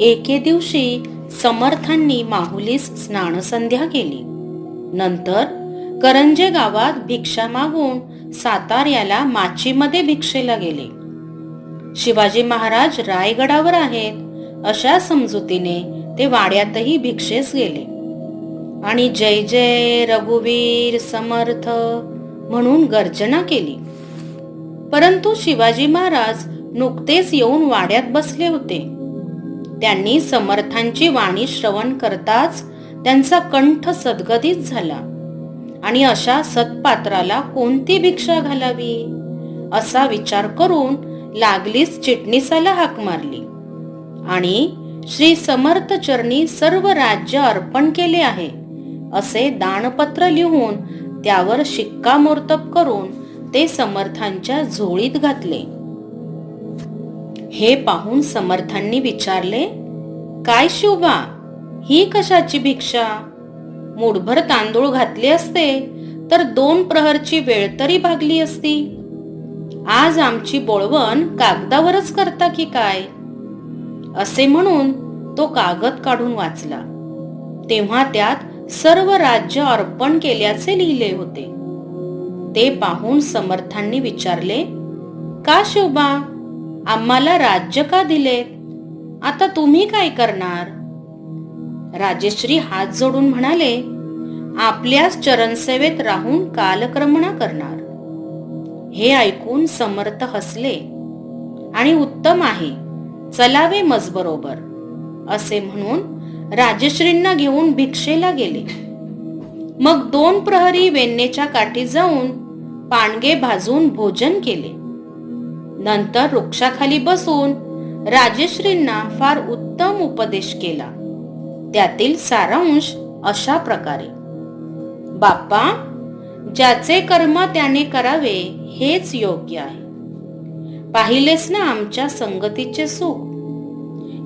एके दिवशी समर्थांनी माहुलीस स्नानसंध्या केली. नंतर करंजे गावात भिक्षा मागून साताऱ्याला माचीमध्ये भिक्षेला गेले. शिवाजी महाराज रायगडावर आहेत अशा समजुतीने ते वाड्यातही भिक्षेस गेले आणि जय जय रघुवीर समर्थ म्हणून गर्जना केली. परंतु शिवाजी महाराज नुकतेच येऊन वाड्यात बसले होते. त्यांनी समर्थांची वाणी श्रवण करताच त्यांचा कंठ सद्गदित झाला आणि अशा सत्पात्राला कोणती भिक्षा घालावी असा विचार करून लागलीच चिटणीसाला हाक मारली आणि श्री समर्थ चरणी सर्व राज्य अर्पण केले आहे असे दानपत्र लिहून त्यावर शिक्कामोर्तब करून ते समर्थांच्या झोळीत घातले. हे पाहून समर्थांनी विचारले, काय शिवबा, ही कशाची भिक्षा? मुठभर तांदूळ घातले असते तर 2 प्रहरची वेळ तरी भागली असती. आज आमची बोळवण कागदावरच करता की काय? असे म्हणून तो कागद काढून वाचला. तेव्हा त्यात सर्व राज्य अर्पण केल्याचे लिहिले होते. ते पाहून समर्थांनी विचारले, का शिवबा, आम्हाला राज्य का दिलेत? आता तुम्ही काय करणार? राजेश्री हात जोडून म्हणाले, आपल्याच चरणसेवेत राहून कालक्रमणा करणार. हे ऐकून समर्थ हसले आणि उत्तम आहे, चलावे मजबरोबर असे म्हणून राजेश्रींना घेऊन भिक्षेला गेले. मग 2 प्रहरी वेण्णेच्या काठी जाऊन पाणगे भाजून भोजन केले. नंतर वृक्षाखाली बसून राजेश्रींना फार उत्तम उपदेश केला. त्यातील सारांश अशा प्रकारे, बाप्पा, ज्याचे कर्म त्याने करावे हेच योग्य आहे. पाहिलेस ना आमच्या संगतीचे सुख,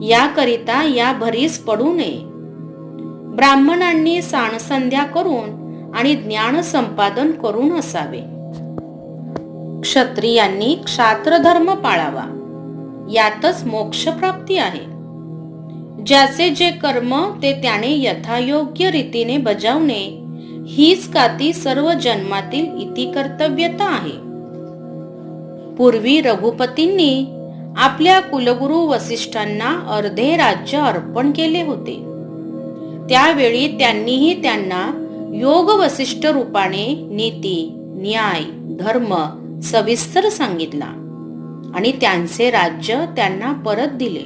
याकरिता या भरीस पडू नये. ब्राह्मणांनी साणसंध्या करून आणि ज्ञान संपादन करून असावे. क्षत्रियांनी क्षात्रधर्म पाळावा, यातच मोक्षप्राप्ती आहे. ज्याचे जे कर्म ते त्याने यथायोग्य रीतीने बजावणे हीच का ती सर्व जन्मातील इति कर्तव्यता आहे. पूर्वी रघुपतींनी आपल्या कुलगुरू वसिष्ठांना अर्धे राज्य अर्पण केले होते. त्यावेळी त्यांनीही त्यांना योग वसिष्ठ रूपाने नीती, न्याय, धर्म सविस्तर सांगितला आणि त्यांचे राज्य त्यांना परत दिले.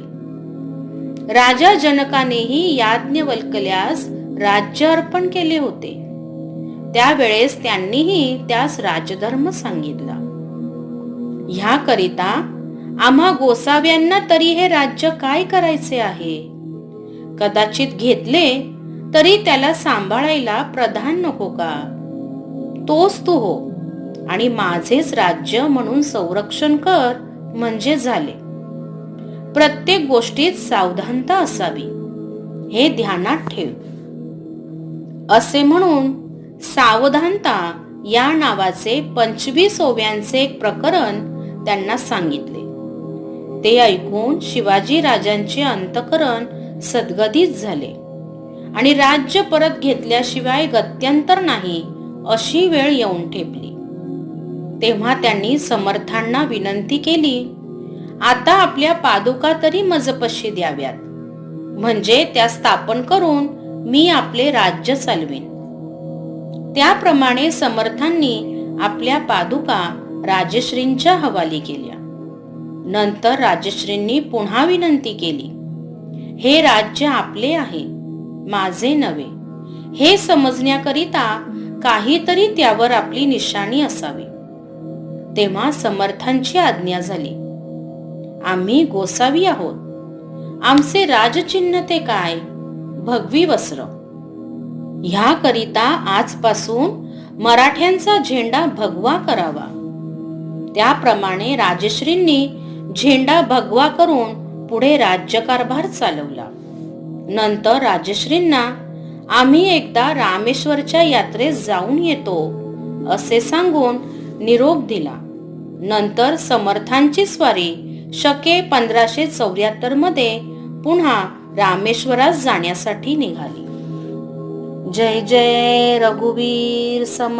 राजा जनकानेही याज्ञवल्क्यास राज्य अर्पण केले होते. त्यावेळेस त्यांनीही त्यास राजधर्म सांगितला. ह्याकरिता आम्हा गोसाव्यांना तरी हे राज्य काय करायचे आहे? कदाचित घेतले तरी त्याला सांभाळायला प्रधान नको का? तोच तू हो आणि माझेच राज्य म्हणून संरक्षण कर म्हणजे झाले. प्रत्येक गोष्टीत सावधानता असावी, हे ध्यानात ठेव. असे म्हणून सावधानता या नावाचे 25 ओव्यांचे एक प्रकरण त्यांना सांगितले. ते ऐकून शिवाजी राजांचे अंतःकरण सद्गदित झाले आणि राज्य परत घेतल्याशिवाय गत्यंतर नाही अशी वेळ येऊन ठेपली. तेव्हा त्यांनी समर्थांना विनंती केली, आता आपल्या पादुका तरी मजपशी द्याव्यात, म्हणजे त्या स्थापन करून मी आपले राज्य चालवीन. त्याप्रमाणे समर्थांनी आपल्या पादुका राजश्रींच्या हवाली केल्या. नंतर राजश्रींनी पुन्हा विनंती केली, हे राज्य आपले आहे, माझे नव्हे, हे समजण्याकरिता काहीतरी त्यावर आपली निशाणी असावी. तेव्हा समर्थांची आज्ञा झाली, आम्ही गोसावी आहोत, आमचे राजचिन्ह ते काय? भगवी वस्त्र. ह्याकरिता आजपासून मराठ्यांचा झेंडा भगवा करावा. त्याप्रमाणे राजश्रींनी झेंडा भगवा करून पुढे राज्यकारभार चालवला. नंतर राजश्रींना आम्ही एकदा रामेश्वरच्या यात्रेस जाऊन येतो असे सांगून निरोप दिला. नंतर समर्थांची स्वारी शके 1574 मध्ये पुन्हा रामेश्वरास जाण्यासाठी निघाली. जय जय रघुवीर समर्थ.